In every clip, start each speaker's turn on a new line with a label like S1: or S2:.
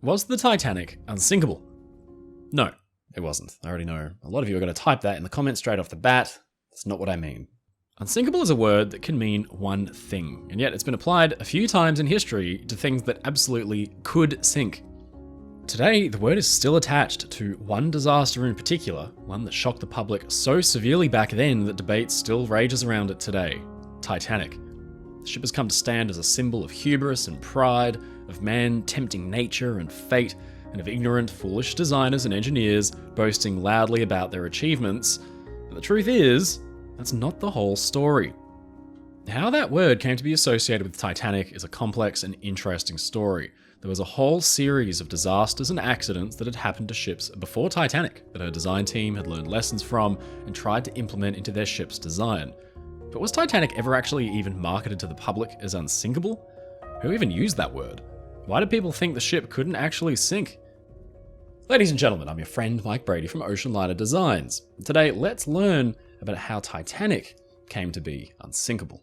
S1: Was the Titanic unsinkable? No, it wasn't. I already know. A lot of you are going to type that in the comments straight off the bat. That's not what I mean. Unsinkable is a word that can mean one thing, and yet it's been applied a few times in history to things that absolutely could sink. Today, the word is still attached to one disaster in particular, one that shocked the public so severely back then that debate still rages around it today: Titanic. The ship has come to stand as a symbol of hubris and pride, of man tempting nature and fate, and of ignorant, foolish designers and engineers boasting loudly about their achievements. But the truth is, that's not the whole story. How that word came to be associated with Titanic is a complex and interesting story. There was a whole series of disasters and accidents that had happened to ships before Titanic that her design team had learned lessons from and tried to implement into their ship's design. But was Titanic ever actually even marketed to the public as unsinkable? Who even used that word? Why did people think the ship couldn't actually sink? Ladies and gentlemen, I'm your friend Mike Brady from Oceanliner Designs. Today, let's learn about how Titanic came to be unsinkable.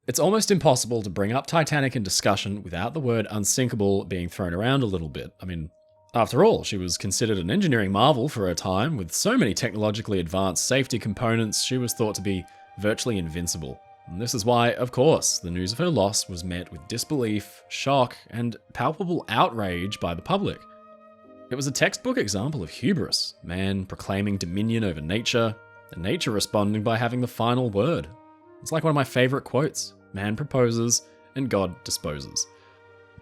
S1: It's almost impossible to bring up Titanic in discussion without the word unsinkable being thrown around a little bit. I mean, after all, she was considered an engineering marvel for her time. With so many technologically advanced safety components, she was thought to be virtually invincible. And this is why, of course, the news of her loss was met with disbelief, shock, and palpable outrage by the public. It was a textbook example of hubris, man proclaiming dominion over nature, and nature responding by having the final word. It's like one of my favorite quotes: man proposes and God disposes.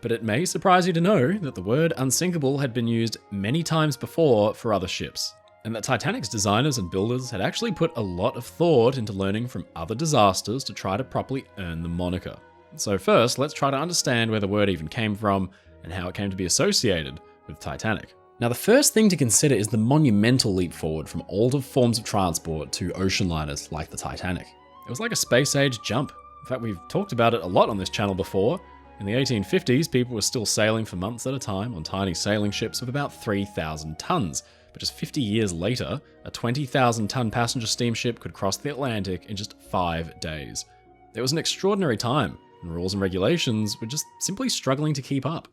S1: But it may surprise you to know that the word unsinkable had been used many times before for other ships, and that Titanic's designers and builders had actually put a lot of thought into learning from other disasters to try to properly earn the moniker. So first, let's try to understand where the word even came from and how it came to be associated with Titanic. Now, the first thing to consider is the monumental leap forward from older forms of transport to ocean liners like the Titanic. It was like a space-age jump. In fact, we've talked about it a lot on this channel before. In the 1850s, people were still sailing for months at a time on tiny sailing ships of about 3,000 tons. But just 50 years later, a 20,000-ton passenger steamship could cross the Atlantic in just 5 days. It was an extraordinary time, and rules and regulations were just simply struggling to keep up.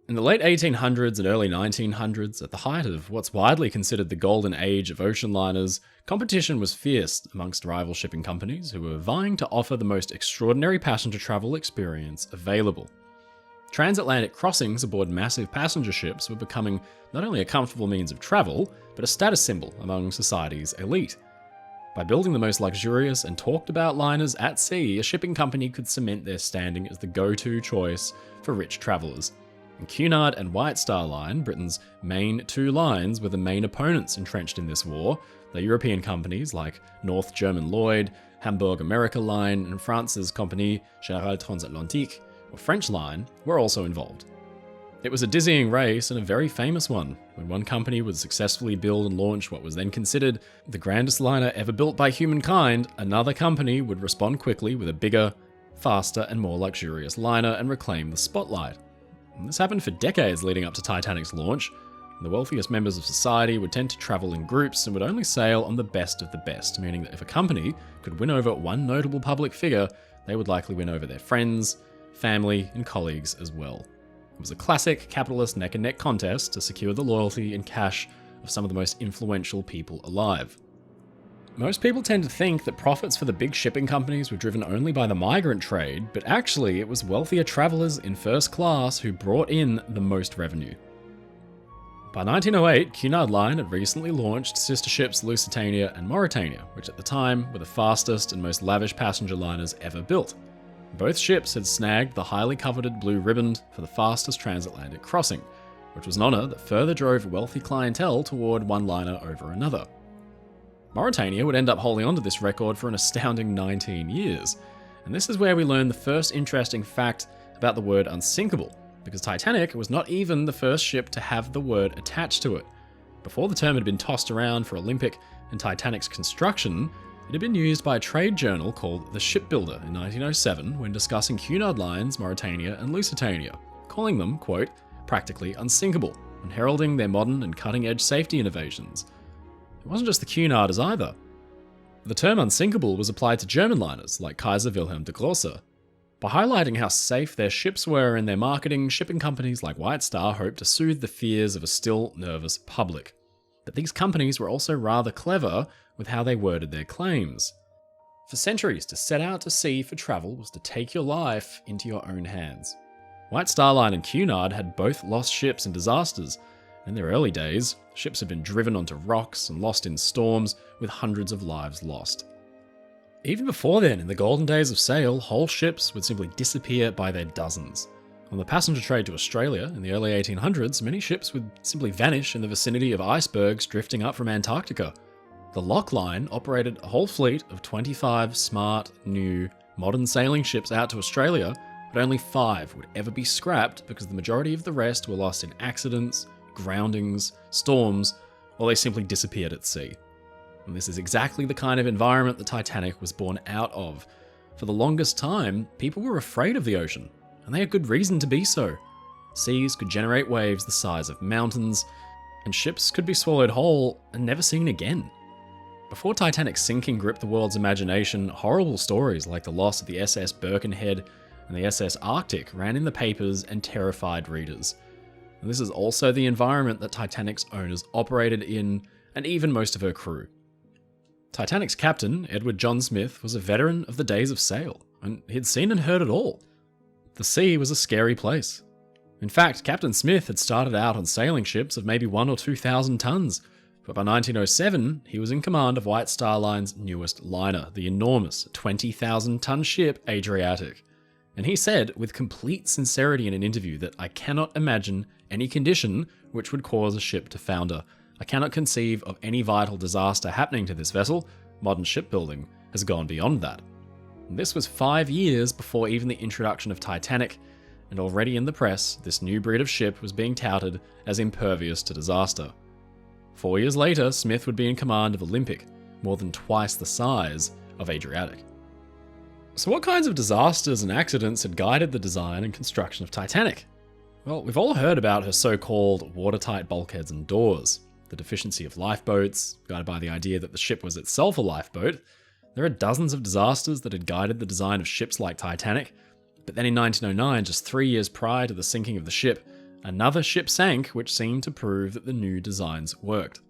S1: In the late 1800s and early 1900s, at the height of what's widely considered the golden age of ocean liners, competition was fierce amongst rival shipping companies who were vying to offer the most extraordinary passenger travel experience available. Transatlantic crossings aboard massive passenger ships were becoming not only a comfortable means of travel, but a status symbol among society's elite. By building the most luxurious and talked about liners at sea, a shipping company could cement their standing as the go-to choice for rich travelers. And Cunard and White Star Line, Britain's main two lines, were the main opponents entrenched in this war. The European companies like North German Lloyd, Hamburg America Line, and France's Compagnie Générale Transatlantique, or French Line, were also involved. It was a dizzying race and a very famous one. When one company would successfully build and launch what was then considered the grandest liner ever built by humankind, another company would respond quickly with a bigger, faster, and more luxurious liner and reclaim the spotlight. And this happened for decades leading up to Titanic's launch. The wealthiest members of society would tend to travel in groups and would only sail on the best of the best, meaning that if a company could win over one notable public figure, they would likely win over their friends, family, and colleagues as well. It was a classic capitalist neck-and-neck contest to secure the loyalty and cash of some of the most influential people alive. Most people tend to think that profits for the big shipping companies were driven only by the migrant trade, but actually it was wealthier travelers in first class who brought in the most revenue. By 1908, Cunard Line had recently launched sister ships Lusitania and Mauretania, which at the time were the fastest and most lavish passenger liners ever built. Both ships had snagged the highly coveted blue ribbon for the fastest transatlantic crossing, which was an honor that further drove wealthy clientele toward one liner over another. Mauretania would end up holding onto this record for an astounding 19 years, and this is where we learn the first interesting fact about the word unsinkable, because Titanic was not even the first ship to have the word attached to it. Before the term had been tossed around for Olympic and Titanic's construction, it had been used by a trade journal called The Shipbuilder in 1907 when discussing Cunard Line's Mauretania and Lusitania, calling them, quote, practically unsinkable, and heralding their modern and cutting-edge safety innovations. It wasn't just the Cunarders either. The term unsinkable was applied to German liners like Kaiser Wilhelm de Grosse. By highlighting how safe their ships were in their marketing, shipping companies like White Star hoped to soothe the fears of a still nervous public. But these companies were also rather clever with how they worded their claims. For centuries, to set out to sea for travel was to take your life into your own hands. White Star Line and Cunard had both lost ships in disasters. In their early days, ships had been driven onto rocks and lost in storms, with hundreds of lives lost. Even before then, in the golden days of sail, whole ships would simply disappear by their dozens. On the passenger trade to Australia in the early 1800s, many ships would simply vanish in the vicinity of icebergs drifting up from Antarctica. The Lock Line operated a whole fleet of 25 smart, new, modern sailing ships out to Australia, but only 5 would ever be scrapped because the majority of the rest were lost in accidents, groundings, storms, or they simply disappeared at sea. And this is exactly the kind of environment the Titanic was born out of. For the longest time, people were afraid of the ocean, and they had good reason to be so. Seas could generate waves the size of mountains, and ships could be swallowed whole and never seen again. Before Titanic's sinking gripped the world's imagination, horrible stories like the loss of the SS Birkenhead and the SS Arctic ran in the papers and terrified readers. And this is also the environment that Titanic's owners operated in, and even most of her crew. Titanic's captain, Edward John Smith, was a veteran of the days of sail, and he'd seen and heard it all. The sea was a scary place. In fact, Captain Smith had started out on sailing ships of maybe 1,000 or 2,000 tons, but by 1907, he was in command of White Star Line's newest liner, the enormous 20,000-ton ship Adriatic. And he said, with complete sincerity in an interview, that I cannot imagine any condition which would cause a ship to founder. I cannot conceive of any vital disaster happening to this vessel. Modern shipbuilding has gone beyond that. And this was 5 years before even the introduction of Titanic, and already in the press, this new breed of ship was being touted as impervious to disaster. 4 years later, Smith would be in command of Olympic, more than twice the size of Adriatic. So what kinds of disasters and accidents had guided the design and construction of Titanic? Well, we've all heard about her so-called watertight bulkheads and doors, the deficiency of lifeboats, guided by the idea that the ship was itself a lifeboat. There are dozens of disasters that had guided the design of ships like Titanic, but then in 1909, just 3 years prior to the sinking of the ship, another ship sank which seemed to prove that the new designs worked.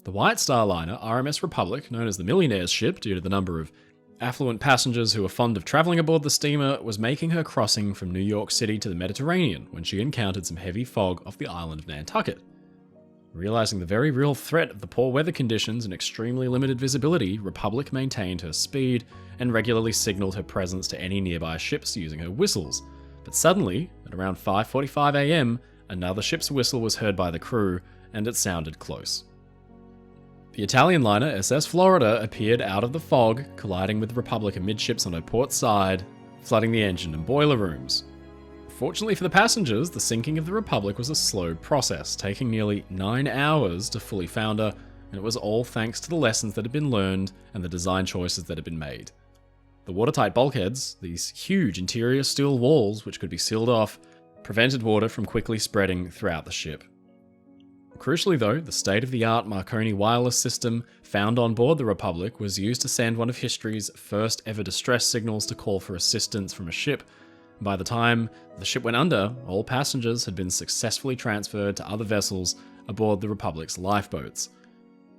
S1: The White Star liner RMS Republic, known as the Millionaire's ship due to the number of affluent passengers who were fond of travelling aboard the steamer, was making her crossing from New York City to the Mediterranean when she encountered some heavy fog off the island of Nantucket. Realising the very real threat of the poor weather conditions and extremely limited visibility, Republic maintained her speed and regularly signalled her presence to any nearby ships using her whistles. But suddenly, at around 5:45 AM, another ship's whistle was heard by the crew, and it sounded close. The Italian liner SS Florida appeared out of the fog, colliding with Republic amidships on her port side, flooding the engine and boiler rooms. Fortunately for the passengers, the sinking of the Republic was a slow process, taking nearly 9 hours to fully founder, and it was all thanks to the lessons that had been learned and the design choices that had been made. The watertight bulkheads, these huge interior steel walls which could be sealed off, prevented water from quickly spreading throughout the ship. Crucially though, the state-of-the-art Marconi wireless system found on board the Republic was used to send one of history's first ever distress signals to call for assistance from a ship. By the time the ship went under, all passengers had been successfully transferred to other vessels aboard the Republic's lifeboats.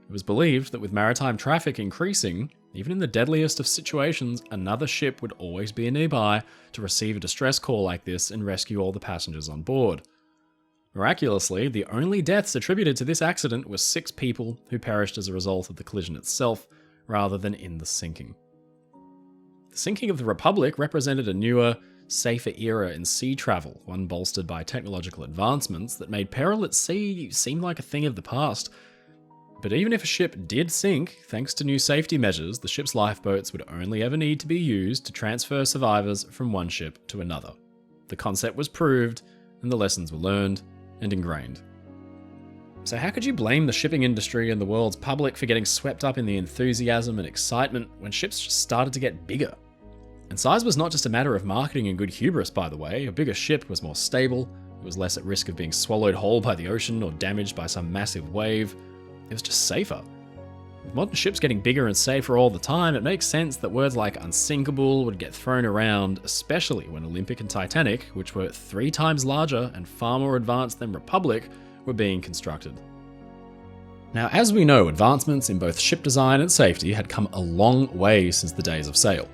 S1: It was believed that with maritime traffic increasing, even in the deadliest of situations, another ship would always be nearby to receive a distress call like this and rescue all the passengers on board. Miraculously, the only deaths attributed to this accident were 6 people who perished as a result of the collision itself, rather than in the sinking. The sinking of the Republic represented a newer, safer era in sea travel, one bolstered by technological advancements that made peril at sea seem like a thing of the past. But even if a ship did sink, thanks to new safety measures, the ship's lifeboats would only ever need to be used to transfer survivors from one ship to another. The concept was proved, and the lessons were learned and ingrained. So how could you blame the shipping industry and the world's public for getting swept up in the enthusiasm and excitement when ships just started to get bigger? And size was not just a matter of marketing and good hubris, by the way. A bigger ship was more stable, it was less at risk of being swallowed whole by the ocean or damaged by some massive wave. It was just safer. With modern ships getting bigger and safer all the time, it makes sense that words like unsinkable would get thrown around, especially when Olympic and Titanic, which were 3 times larger and far more advanced than Republic, were being constructed. Now, as we know, advancements in both ship design and safety had come a long way since the days of sail.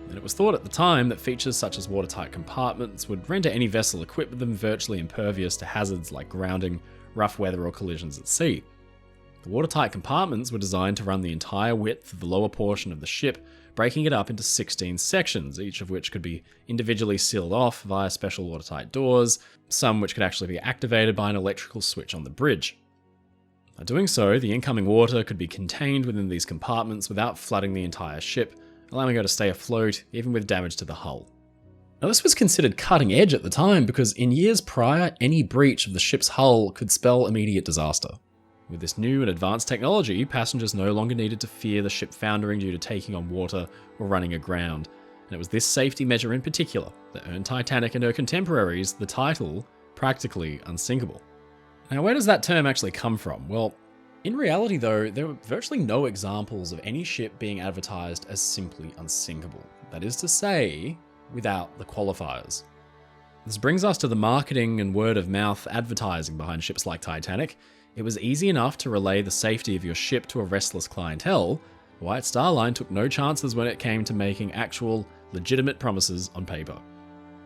S1: And it was thought at the time that features such as watertight compartments would render any vessel equipped with them virtually impervious to hazards like grounding, rough weather, or collisions at sea. The watertight compartments were designed to run the entire width of the lower portion of the ship, breaking it up into 16 sections, each of which could be individually sealed off via special watertight doors, some which could actually be activated by an electrical switch on the bridge. By doing so, the incoming water could be contained within these compartments without flooding the entire ship, allowing her to stay afloat even with damage to the hull. Now, this was considered cutting edge at the time because in years prior, any breach of the ship's hull could spell immediate disaster. With this new and advanced technology, passengers no longer needed to fear the ship foundering due to taking on water or running aground, and it was this safety measure in particular that earned Titanic and her contemporaries the title, practically unsinkable. Now, where does that term actually come from? Well, in reality though, there were virtually no examples of any ship being advertised as simply unsinkable. That is to say, without the qualifiers. This brings us to the marketing and word of mouth advertising behind ships like Titanic. It was easy enough to relay the safety of your ship to a restless clientele. White Star Line took no chances when it came to making actual, legitimate promises on paper.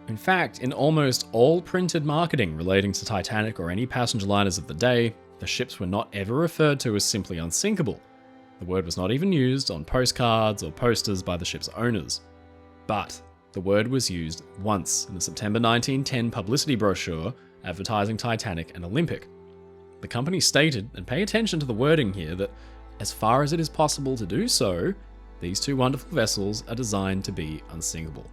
S1: In fact, in almost all printed marketing relating to Titanic or any passenger liners of the day, the ships were not ever referred to as simply unsinkable. The word was not even used on postcards or posters by the ship's owners. But the word was used once in the September 1910 publicity brochure advertising Titanic and Olympic. The company stated, and pay attention to the wording here, that as far as it is possible to do so, these 2 wonderful vessels are designed to be unsinkable.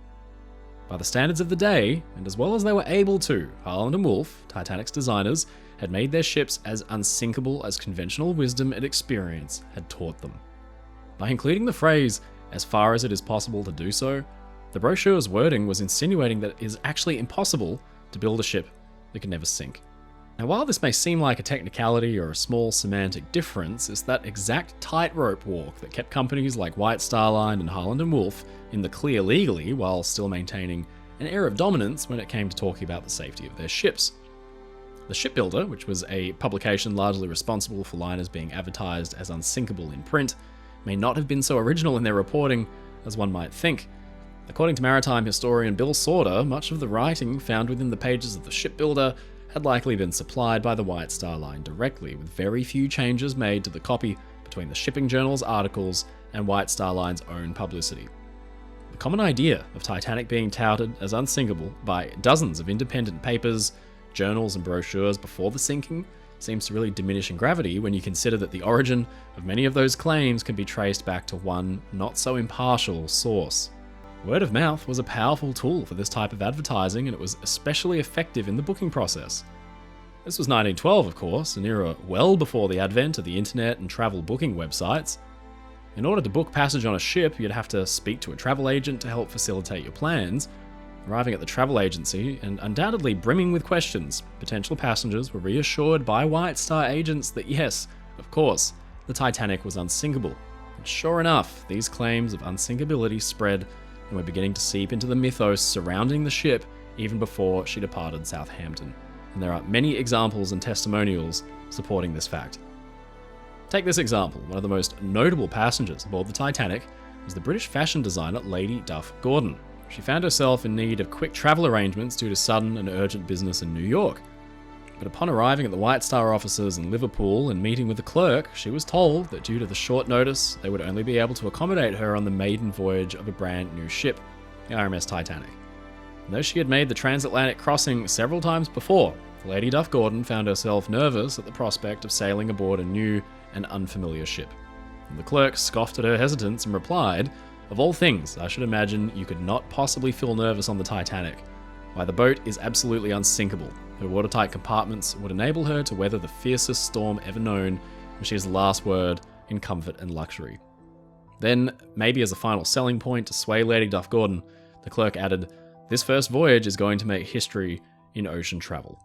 S1: By the standards of the day, and as well as they were able to, Harland and Wolff, Titanic's designers, had made their ships as unsinkable as conventional wisdom and experience had taught them. By including the phrase, as far as it is possible to do so, the brochure's wording was insinuating that it is actually impossible to build a ship that could never sink. Now, while this may seem like a technicality or a small semantic difference, it's that exact tightrope walk that kept companies like White Star Line and Harland and Wolff in the clear legally while still maintaining an air of dominance when it came to talking about the safety of their ships. The Shipbuilder, which was a publication largely responsible for liners being advertised as unsinkable in print, may not have been so original in their reporting as one might think. According to maritime historian Bill Sauter, much of the writing found within the pages of the Shipbuilder had likely been supplied by the White Star Line directly, with very few changes made to the copy between the Shipping Journal's articles and White Star Line's own publicity. The common idea of Titanic being touted as unsinkable by dozens of independent papers, journals, and brochures before the sinking seems to really diminish in gravity when you consider that the origin of many of those claims can be traced back to one not so impartial source. Word of mouth was a powerful tool for this type of advertising, and it was especially effective in the booking process. This was 1912, of course, an era well before the advent of the internet and travel booking websites. In order to book passage on a ship, you'd have to speak to a travel agent to help facilitate your plans. Arriving at the travel agency, and undoubtedly brimming with questions, potential passengers were reassured by White Star agents that yes, of course, the Titanic was unsinkable. And sure enough, these claims of unsinkability spread, and we're beginning to seep into the mythos surrounding the ship even before she departed Southampton. And there are many examples and testimonials supporting this fact. Take this example. One of the most notable passengers aboard the Titanic was the British fashion designer Lady Duff Gordon. She found herself in need of quick travel arrangements due to sudden and urgent business in New York. But upon arriving at the White Star offices in Liverpool and meeting with the clerk, she was told that due to the short notice, they would only be able to accommodate her on the maiden voyage of a brand new ship, the RMS Titanic. And though she had made the transatlantic crossing several times before, Lady Duff Gordon found herself nervous at the prospect of sailing aboard a new and unfamiliar ship. And the clerk scoffed at her hesitance and replied, "Of all things, I should imagine you could not possibly feel nervous on the Titanic. Why, the boat is absolutely unsinkable. Her watertight compartments would enable her to weather the fiercest storm ever known, and she has the last word in comfort and luxury." Then, maybe as a final selling point to sway Lady Duff Gordon, the clerk added, "This first voyage is going to make history in ocean travel."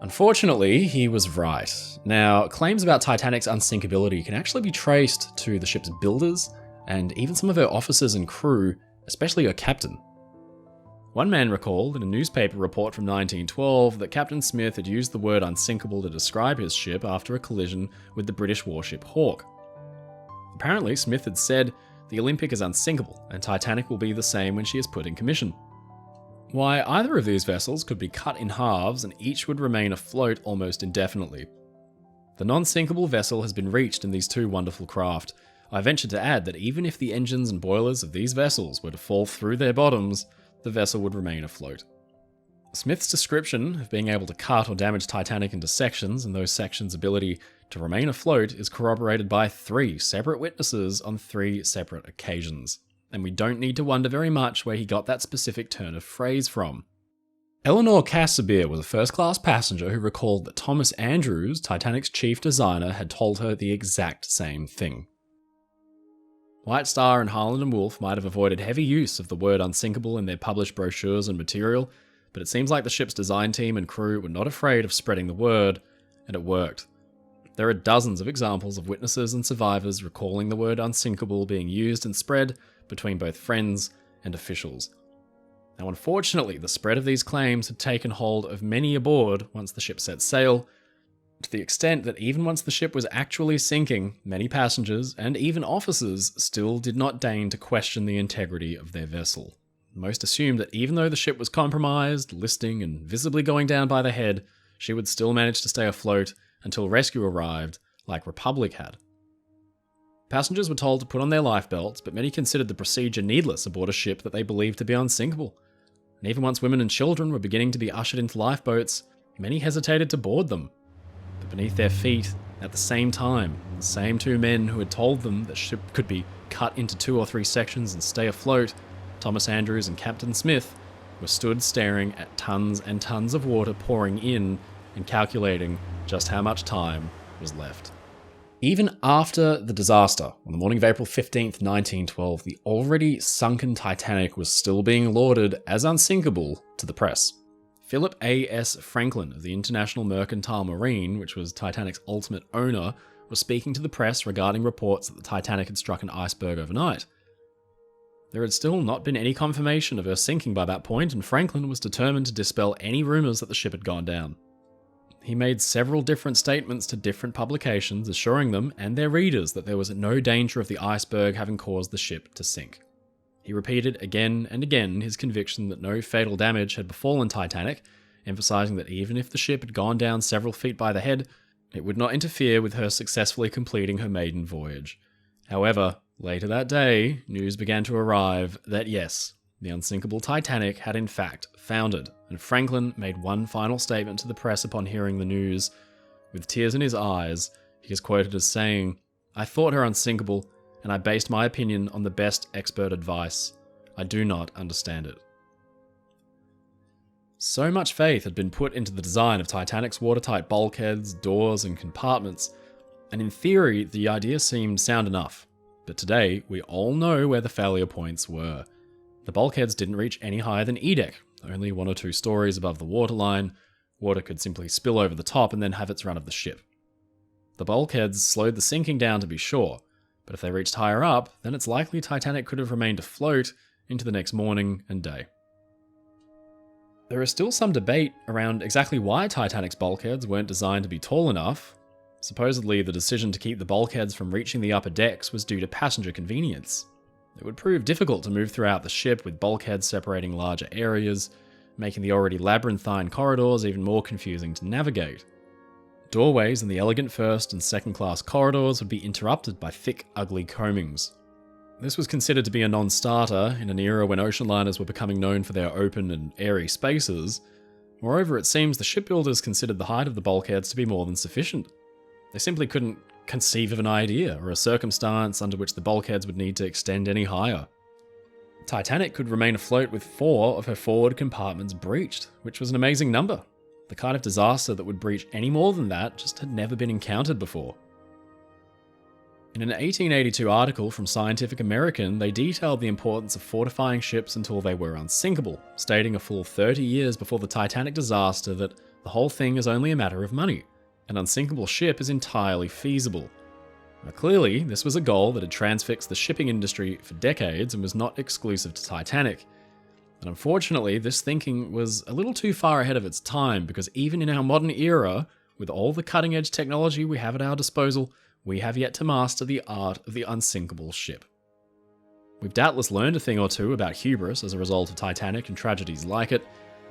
S1: Unfortunately, he was right. Now, claims about Titanic's unsinkability can actually be traced to the ship's builders and even some of her officers and crew, especially her captain. One man recalled in a newspaper report from 1912 that Captain Smith had used the word unsinkable to describe his ship after a collision with the British warship Hawke. Apparently, Smith had said, "The Olympic is unsinkable, and Titanic will be the same when she is put in commission." Why either of these vessels could be cut in halves and each would remain afloat almost indefinitely. The non-sinkable vessel has been reached in these two wonderful craft. I venture to add that even if the engines and boilers of these vessels were to fall through their bottoms, the vessel would remain afloat. Smith's description of being able to cut or damage Titanic into sections and those sections' ability to remain afloat is corroborated by 3 separate witnesses on 3 separate occasions. And we don't need to wonder very much where he got that specific turn of phrase from. Eleanor Casimir was a first-class passenger who recalled that Thomas Andrews, Titanic's chief designer, had told her the exact same thing. White Star and Harland and Wolff might have avoided heavy use of the word unsinkable in their published brochures and material, but it seems like the ship's design team and crew were not afraid of spreading the word, and it worked. There are dozens of examples of witnesses and survivors recalling the word unsinkable being used and spread between both friends and officials. Now, unfortunately, the spread of these claims had taken hold of many aboard once the ship set sail, to the extent that even once the ship was actually sinking, many passengers and even officers still did not deign to question the integrity of their vessel. Most assumed that even though the ship was compromised, listing, and visibly going down by the head, she would still manage to stay afloat until rescue arrived, like Republic had. Passengers were told to put on their lifebelts, but many considered the procedure needless aboard a ship that they believed to be unsinkable. And even once women and children were beginning to be ushered into lifeboats, many hesitated to board them. But beneath their feet, at the same time, the same 2 men who had told them that ship could be cut into 2 or 3 sections and stay afloat, Thomas Andrews and Captain Smith, were stood staring at tons and tons of water pouring in and calculating just how much time was left. Even after the disaster, on the morning of April 15th, 1912, the already sunken Titanic was still being lauded as unsinkable to the press. Philip A.S. Franklin of the International Mercantile Marine, which was Titanic's ultimate owner, was speaking to the press regarding reports that the Titanic had struck an iceberg overnight. There had still not been any confirmation of her sinking by that point, and Franklin was determined to dispel any rumours that the ship had gone down. He made several different statements to different publications, assuring them and their readers that there was no danger of the iceberg having caused the ship to sink. He repeated again and again his conviction that no fatal damage had befallen Titanic, emphasizing that even if the ship had gone down several feet by the head, it would not interfere with her successfully completing her maiden voyage. However, later that day, news began to arrive that yes, the unsinkable Titanic had in fact foundered, and Franklin made one final statement to the press upon hearing the news. With tears in his eyes, he is quoted as saying, "I thought her unsinkable, and I based my opinion on the best expert advice. I do not understand it." So much faith had been put into the design of Titanic's watertight bulkheads, doors, and compartments, and in theory, the idea seemed sound enough. But today, we all know where the failure points were. The bulkheads didn't reach any higher than E-deck, only 1 or 2 stories above the waterline. Water could simply spill over the top and then have its run of the ship. The bulkheads slowed the sinking down to be sure, but if they reached higher up, then it's likely Titanic could have remained afloat into the next morning and day. There is still some debate around exactly why Titanic's bulkheads weren't designed to be tall enough. Supposedly, the decision to keep the bulkheads from reaching the upper decks was due to passenger convenience. It would prove difficult to move throughout the ship with bulkheads separating larger areas, making the already labyrinthine corridors even more confusing to navigate. Doorways in the elegant first and second class corridors would be interrupted by thick, ugly combings. This was considered to be a non-starter in an era when ocean liners were becoming known for their open and airy spaces. Moreover, it seems the shipbuilders considered the height of the bulkheads to be more than sufficient. They simply couldn't conceive of an idea or a circumstance under which the bulkheads would need to extend any higher. Titanic could remain afloat with 4 of her forward compartments breached, which was an amazing number. The kind of disaster that would breach any more than that just had never been encountered before. In an 1882 article from Scientific American, they detailed the importance of fortifying ships until they were unsinkable, stating a full 30 years before the Titanic disaster that The whole thing is only a matter of money. An unsinkable ship is entirely feasible. Now, clearly, this was a goal that had transfixed the shipping industry for decades and was not exclusive to Titanic. And unfortunately, this thinking was a little too far ahead of its time, because even in our modern era, with all the cutting-edge technology we have at our disposal, we have yet to master the art of the unsinkable ship. We've doubtless learned a thing or two about hubris as a result of Titanic and tragedies like it,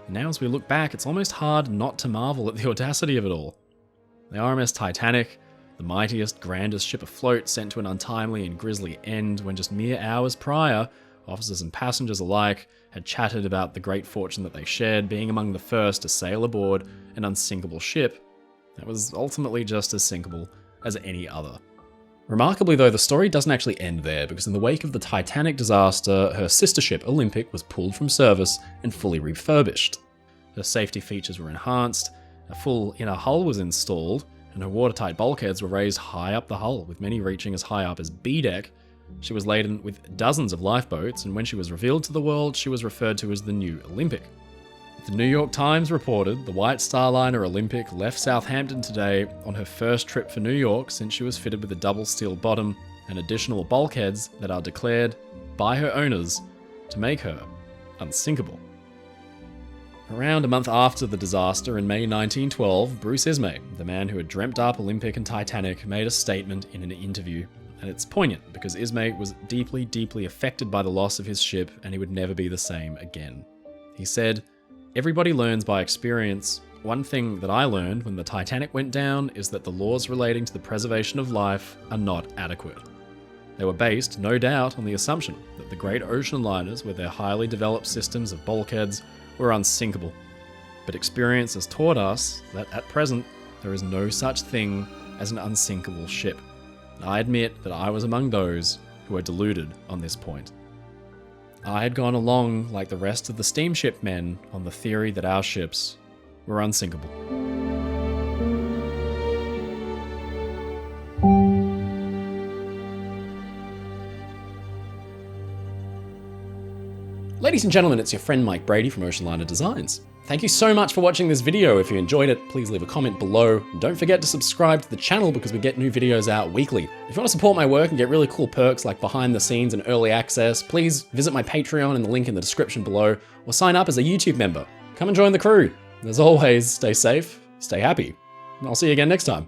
S1: and now as we look back, it's almost hard not to marvel at the audacity of it all. The RMS Titanic, the mightiest, grandest ship afloat, sent to an untimely and grisly end when just mere hours prior, officers and passengers alike had chatted about the great fortune that they shared, being among the first to sail aboard an unsinkable ship that was ultimately just as sinkable as any other. Remarkably though, the story doesn't actually end there, because in the wake of the Titanic disaster, her sister ship Olympic was pulled from service and fully refurbished. Her safety features were enhanced, a full inner hull was installed, and her watertight bulkheads were raised high up the hull, with many reaching as high up as B-deck. She was laden with dozens of lifeboats, and when she was revealed to the world, she was referred to as the new Olympic. The New York Times reported the White Star Liner Olympic left Southampton today on her first trip for New York since she was fitted with a double steel bottom and additional bulkheads that are declared by her owners to make her unsinkable. Around a month after the disaster in May 1912, Bruce Ismay, the man who had dreamt up Olympic and Titanic, made a statement in an interview. And it's poignant because Ismay was deeply, deeply affected by the loss of his ship, and he would never be the same again. He said, "Everybody learns by experience. One thing that I learned when the Titanic went down is that the laws relating to the preservation of life are not adequate. They were based, no doubt, on the assumption that the great ocean liners with their highly developed systems of bulkheads were unsinkable. But experience has taught us that at present there is no such thing as an unsinkable ship. And I admit that I was among those who were deluded on this point. I had gone along like the rest of the steamship men on the theory that our ships were unsinkable." Ladies and gentlemen, it's your friend Mike Brady from Oceanliner Designs. Thank you so much for watching this video. If you enjoyed it, please leave a comment below. And don't forget to subscribe to the channel because we get new videos out weekly. If you want to support my work and get really cool perks like behind the scenes and early access, please visit my Patreon in the link in the description below, or sign up as a YouTube member. Come and join the crew. As always, stay safe, stay happy, and I'll see you again next time.